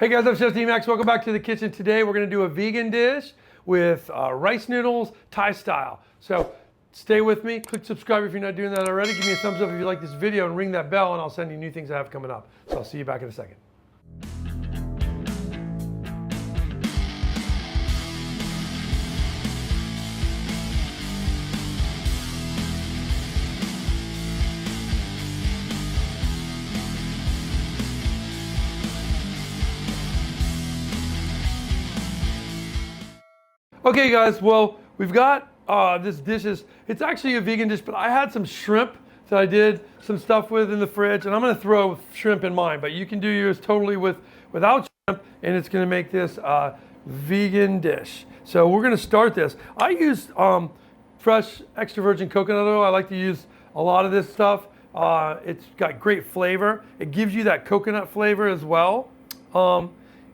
Hey guys, I'm Chef D-Max. Welcome back to the kitchen. Today we're going to do a vegan dish with rice noodles, Thai style. So stay with me. Click subscribe if you're not doing that already. Give me a thumbs up if you like this video and ring that bell and I'll send you new things I have coming up. So I'll see you back in a second. Okay guys, well, we've got this dish. It's actually a vegan dish, but I had some shrimp that I did some stuff with in the fridge, and I'm gonna throw shrimp in mine, but you can do yours totally without shrimp, and it's gonna make this vegan dish. So we're gonna start this. I use fresh extra virgin coconut oil. I like to use a lot of this stuff. It's got great flavor. It gives you that coconut flavor as well.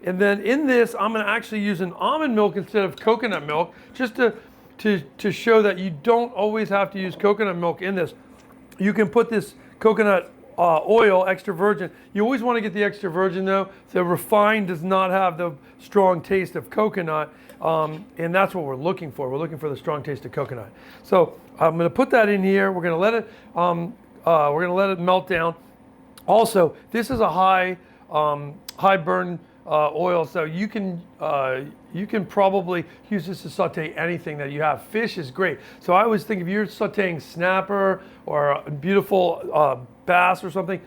And then in this, I'm going to actually use an almond milk instead of coconut milk, just to show that you don't always have to use coconut milk in this. You can put this coconut oil, extra virgin. You always want to get the extra virgin though. The refined does not have the strong taste of coconut, and that's what we're looking for. We're looking for the strong taste of coconut. So I'm going to put that in here. We're going to let it melt down. Also, this is a high burn oil, so you can probably use this to saute anything that you have. Fish is great. So I always think if you're sauteing snapper or a beautiful bass or something,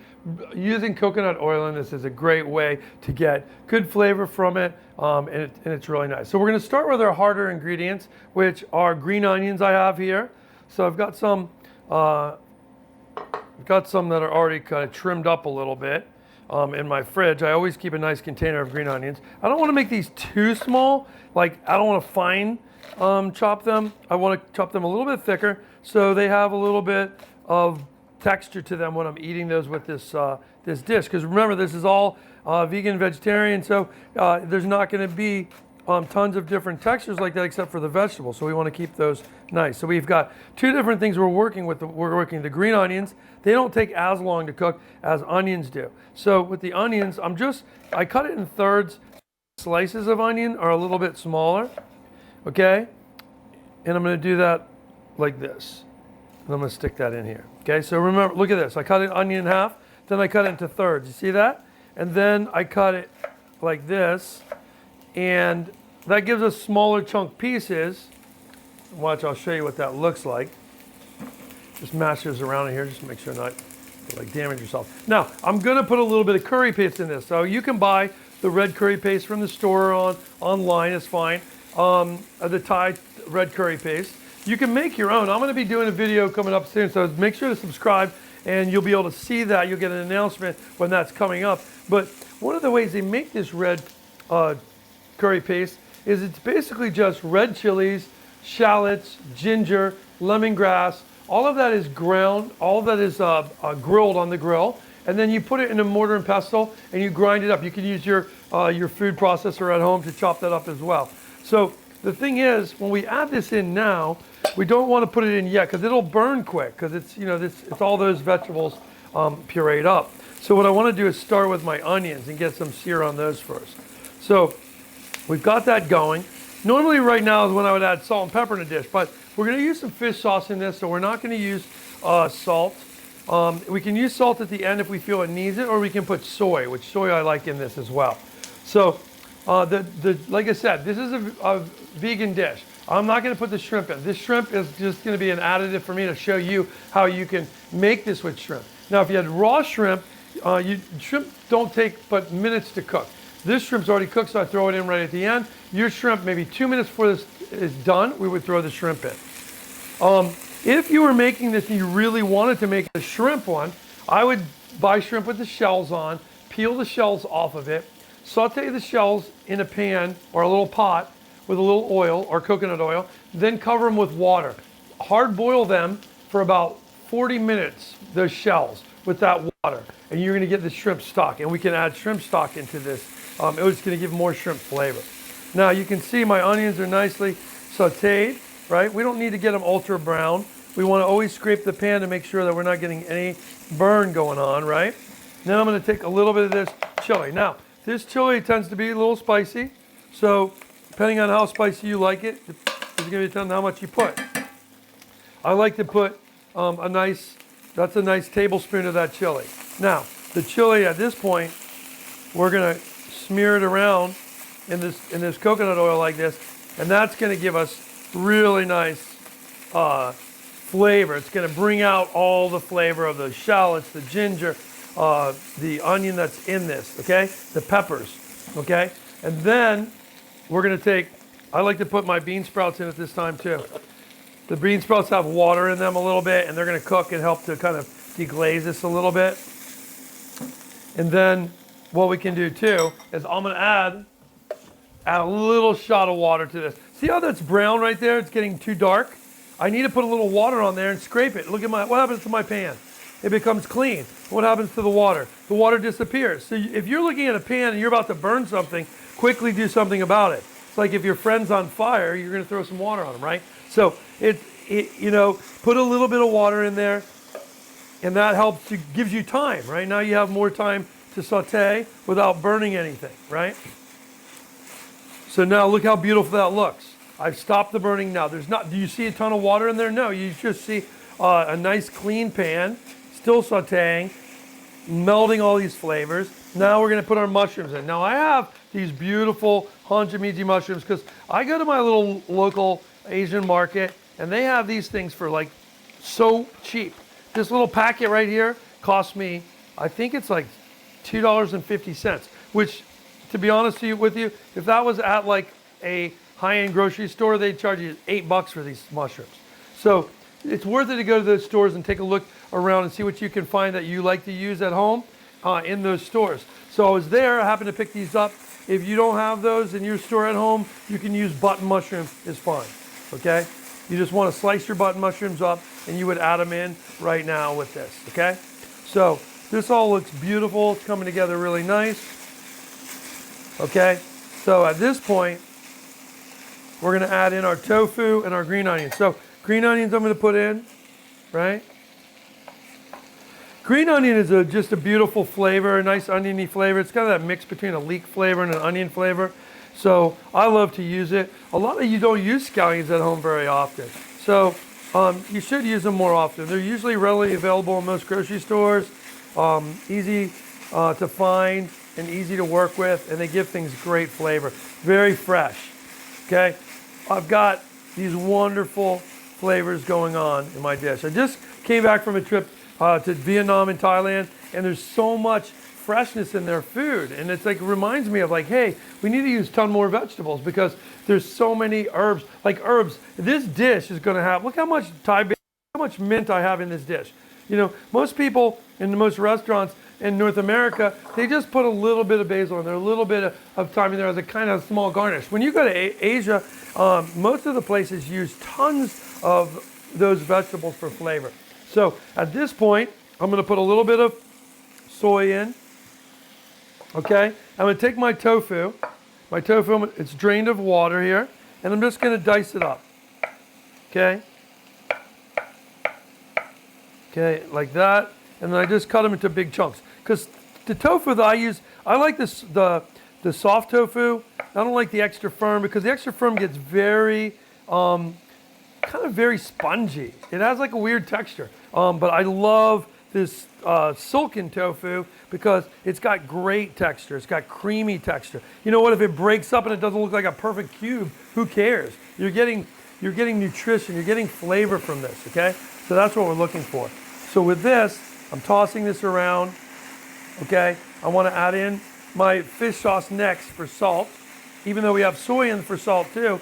using coconut oil in this is a great way to get good flavor from it, and it's really nice. So we're going to start with our harder ingredients, which are green onions I have here. So I've got some that are already kind of trimmed up a little bit. In my fridge. I always keep a nice container of green onions. I don't want to make these too small. Like, I don't want to fine chop them. I want to chop them a little bit thicker so they have a little bit of texture to them when I'm eating those with this this dish. Because remember, this is all vegan, vegetarian, so there's not going to be tons of different textures like that except for the vegetables. So we want to keep those nice. So we've got two different things we're working with. We're working the green onions. They don't take as long to cook as onions do. So with the onions, I cut it in thirds. Slices of onion are a little bit smaller, okay? And I'm going to do that like this. And I'm going to stick that in here, okay? So remember, look at this. I cut an onion in half, then I cut it into thirds. You see that? And then I cut it like this, and that gives us smaller chunk pieces. Watch, I'll show you what that looks like. Just mash this around in here, just to make sure not to like damage yourself. Now, I'm gonna put a little bit of curry paste in this. So you can buy the red curry paste from the store or online, it's fine. The Thai red curry paste. You can make your own. I'm gonna be doing a video coming up soon, so make sure to subscribe and you'll be able to see that. You'll get an announcement when that's coming up. But one of the ways they make this red curry paste is it's basically just red chilies, shallots, ginger, lemongrass. All of that is ground, all of that is grilled on the grill, and then you put it in a mortar and pestle and you grind it up. You can use your food processor at home to chop that up as well. So the thing is, when we add this in now, we don't want to put it in yet because it'll burn quick because it's it's all those vegetables pureed up. So what I want to do is start with my onions and get some sear on those first. So we've got that going. Normally right now is when I would add salt and pepper in a dish, but we're going to use some fish sauce in this, so we're not going to use salt. We can use salt at the end if we feel it needs it, or we can put soy, which soy I like in this as well. So like I said, this is a vegan dish. I'm not going to put the shrimp in. This shrimp is just going to be an additive for me to show you how you can make this with shrimp. Now, if you had raw shrimp, shrimp don't take but minutes to cook. This shrimp's already cooked, so I throw it in right at the end. Your shrimp, maybe 2 minutes before this is done, we would throw the shrimp in. If you were making this and you really wanted to make a shrimp one, I would buy shrimp with the shells on, peel the shells off of it, saute the shells in a pan or a little pot with a little oil or coconut oil, then cover them with water. Hard boil them for about 40 minutes, those shells, with that water, and you're going to get the shrimp stock, and we can add shrimp stock into this. It's going to give more shrimp flavor. Now you can see my onions are nicely sauteed, right? We don't need to get them ultra brown. We want to always scrape the pan to make sure that we're not getting any burn going on, right? Now I'm going to take a little bit of this chili. Now, this chili tends to be a little spicy. So depending on how spicy you like it, it's going to depend on how much you put. I like to put that's a nice tablespoon of that chili. Now, the chili at this point, we're going to smear it around in this coconut oil like this, and that's going to give us really nice flavor. It's going to bring out all the flavor of the shallots, the ginger, the onion that's in this, okay? The peppers, okay? And then we're going to take, I like to put my bean sprouts in at this time too. The bean sprouts have water in them a little bit, and they're going to cook and help to kind of deglaze this a little bit. And then what we can do too is I'm going to add a little shot of water to this. See how that's brown right there? It's getting too dark. I need to put a little water on there and scrape it. Look at what happens to my pan? It becomes clean. What happens to the water? The water disappears. So if you're looking at a pan and you're about to burn something, quickly do something about it. It's like if your friend's on fire, you're going to throw some water on them, right? So put a little bit of water in there, and that helps. Gives you time, right? Now you have more time to saute without burning anything, right? So now look how beautiful that looks. I've stopped the burning now. Do you see a ton of water in there? No, you just see a nice clean pan, still sauteing, melting all these flavors. Now we're going to put our mushrooms in. Now I have these beautiful hanjamiji mushrooms because I go to my little local Asian market and they have these things for like so cheap. This little packet right here cost me, I think it's like $2.50, which, to be honest with you, if that was at like a high-end grocery store, they'd charge you $8 for these mushrooms. So it's worth it to go to those stores and take a look around and see what you can find that you like to use at home in those stores. So I was there, I happened to pick these up. If you don't have those in your store at home, you can use button mushrooms, it's fine, okay? You just want to slice your button mushrooms up and you would add them in right now with this, okay? So this all looks beautiful, it's coming together really nice, okay? So at this point, we're going to add in our tofu and our green onions. So green onions I'm going to put in, right? Green onion is just a beautiful flavor, a nice oniony flavor. It's kind of that mix between a leek flavor and an onion flavor. So I love to use it. A lot of you don't use scallions at home very often. So you should use them more often. They're usually readily available in most grocery stores, easy to find and easy to work with, and they give things great flavor. Very fresh, okay? I've got these wonderful flavors going on in my dish. I just came back from a trip to Vietnam and Thailand, and there's so much freshness in their food, and it's like, it reminds me of like, hey, we need to use a ton more vegetables because there's so many herbs. Like herbs, this dish is going to have, look how much how much mint I have in this dish. You know, most people in most restaurants in North America, they just put a little bit of basil in there, a little bit of thyme in there as a kind of small garnish. When you go to Asia, most of the places use tons of those vegetables for flavor. So at this point, I'm going to put a little bit of soy in. Okay, I'm going to take my tofu. It's drained of water here, and I'm just going to dice it up. Okay. Okay, like that, and then I just cut them into big chunks. Because the tofu that I use, I like this the soft tofu. I don't like the extra firm because the extra firm gets very kind of very spongy. It has like a weird texture. But I love this silken tofu because it's got great texture. It's got creamy texture. You know what? If it breaks up and it doesn't look like a perfect cube, who cares? You're getting nutrition. You're getting flavor from this. Okay, so that's what we're looking for. So with this, I'm tossing this around. Okay, I want to add in my fish sauce next for salt. Even though we have soy in for salt too,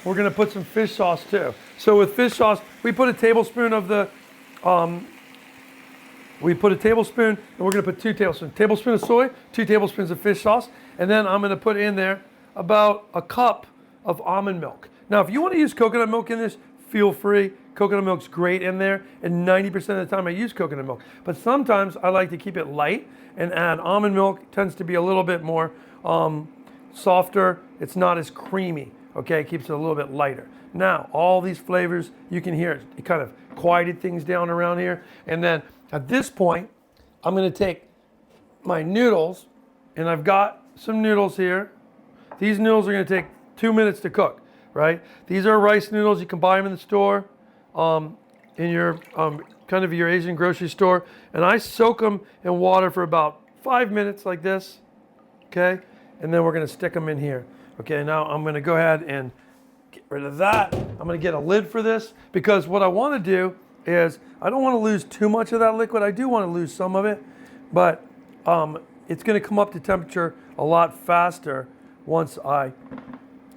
we're going to put some fish sauce too. So with fish sauce, we put a tablespoon of the, and we're going to put 2 tablespoons. Tablespoon of soy, 2 tablespoons of fish sauce, and then I'm going to put in there about a cup of almond milk. Now, if you want to use coconut milk in this, feel free. Coconut milk's great in there, and 90% of the time I use coconut milk. But sometimes I like to keep it light and add almond milk. It tends to be a little bit more softer. It's not as creamy, okay? It keeps it a little bit lighter. Now, all these flavors, you can hear it kind of quieted things down around here. And then at this point, I'm going to take my noodles, and I've got some noodles here. These noodles are going to take 2 minutes to cook, right? These are rice noodles. You can buy them in the store, in your kind of your Asian grocery store. And I soak them in water for about 5 minutes like this, okay? And then we're going to stick them in here. Okay, now I'm going to go ahead and get rid of that. I'm going to get a lid for this because what I want to do is I don't want to lose too much of that liquid. I do want to lose some of it, but it's going to come up to temperature a lot faster once I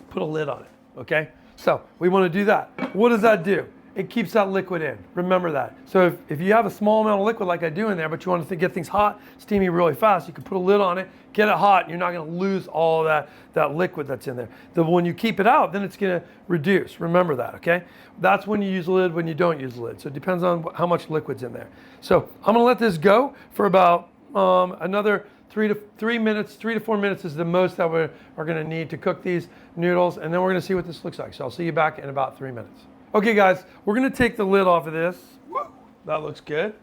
put a lid on it, okay? So we want to do that. What does that do? It keeps that liquid in. Remember that. So if you have a small amount of liquid like I do in there, but you want to get things hot, steamy really fast, you can put a lid on it, get it hot, and you're not going to lose all of that liquid that's in there. When you keep it out, then it's going to reduce. Remember that, okay? That's when you use a lid, when you don't use a lid. So it depends on how much liquid's in there. So I'm going to let this go for about another 3 to 4 minutes is the most that we are going to need to cook these noodles, and then we're going to see what this looks like. So I'll see you back in about 3 minutes. Okay guys, we're going to take the lid off of this. Woo, that looks good.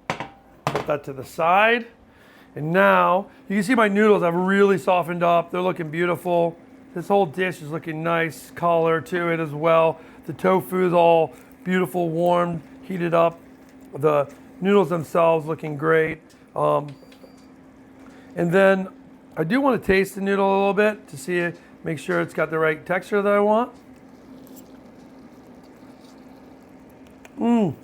Put that to the side. And now, you can see my noodles have really softened up. They're looking beautiful. This whole dish is looking nice color to it as well. The tofu is all beautiful, warmed, heated up. The noodles themselves looking great. And then I do want to taste the noodle a little bit to see it, make sure it's got the right texture that I want. You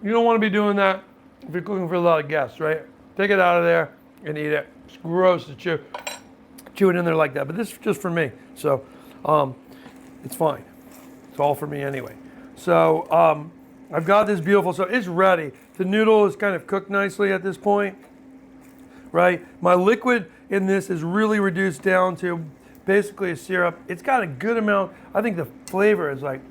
don't want to be doing that if you're cooking for a lot of guests, right? Take it out of there and eat it. It's gross to chew it in there like that, but this is just for me. So it's fine. It's all for me anyway. So I've got this beautiful, so it's ready. The noodle is kind of cooked nicely at this point, right? My liquid in this is really reduced down to basically a syrup. It's got a good amount. I think the flavor is like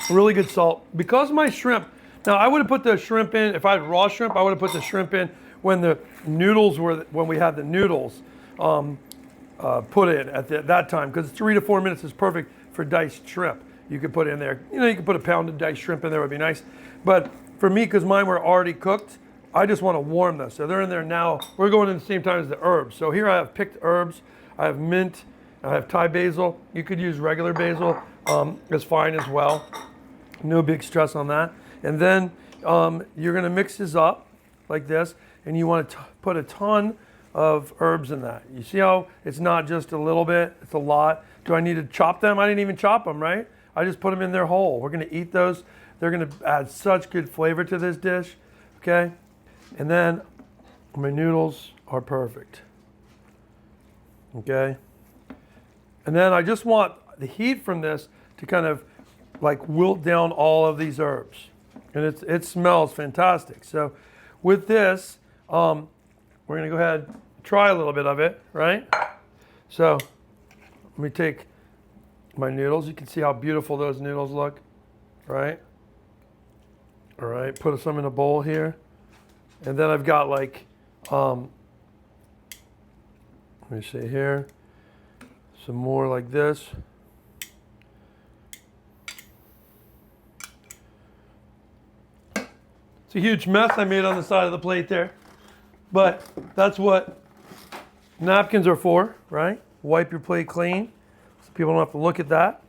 really good salt. Because my shrimp, now I would have put the shrimp in, if I had raw shrimp, I would have put the shrimp in when the noodles were, when we had the noodles put in at that time, because 3 to 4 minutes is perfect for diced shrimp. You could put in there, you know, you could put a pound of diced shrimp in there, would be nice. But for me, because mine were already cooked, I just want to warm those. So they're in there now. We're going in the same time as the herbs. So here I have picked herbs. I have mint. I have Thai basil. You could use regular basil. It's fine as well. No big stress on that. And then you're going to mix this up like this. And you want to put a ton of herbs in that. You see how it's not just a little bit, it's a lot. Do I need to chop them? I didn't even chop them, right? I just put them in there whole. We're going to eat those. They're going to add such good flavor to this dish, okay? And then my noodles are perfect, okay? And then I just want the heat from this to kind of like wilt down all of these herbs. And it smells fantastic. So with this, we're going to go ahead and try a little bit of it, right? So let me take my noodles. You can see how beautiful those noodles look, right? All right, put some in a bowl here. And then I've got like, let me see here, some more like this. It's a huge mess I made on the side of the plate there, but that's what napkins are for, right? Wipe your plate clean so people don't have to look at that.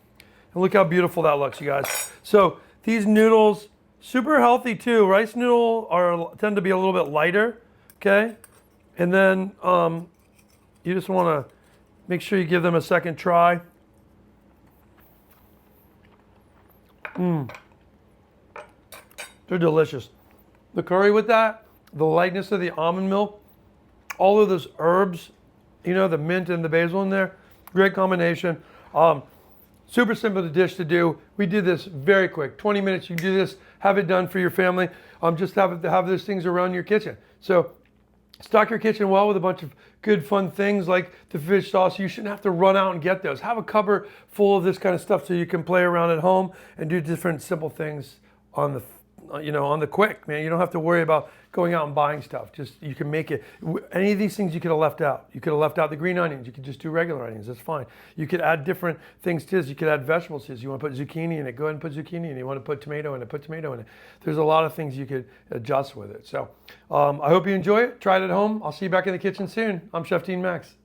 And look how beautiful that looks, you guys. So these noodles, super healthy too. Rice noodle tend to be a little bit lighter, okay? And then you just want to make sure you give them a second try. They're delicious. The curry with that, the lightness of the almond milk, all of those herbs, you know, the mint and the basil in there, great combination. Super simple dish to do. We did this very quick, 20 minutes. You can do this, have it done for your family. Just have those things around your kitchen. So stock your kitchen well with a bunch of good fun things like the fish sauce. You shouldn't have to run out and get those. Have a cupboard full of this kind of stuff so you can play around at home and do different simple things on on the quick, man. You don't have to worry about going out and buying stuff. Just you can make it. Any of these things you could have left out. You could have left out the green onions. You could just do regular onions. That's fine. You could add different things to this. You could add vegetables to this. You want to put zucchini in it, go ahead and put zucchini in it. You want to put tomato in it, put tomato in it. There's a lot of things you could adjust with it. So I hope you enjoy it. Try it at home. I'll see you back in the kitchen soon. I'm Chef Dean Max.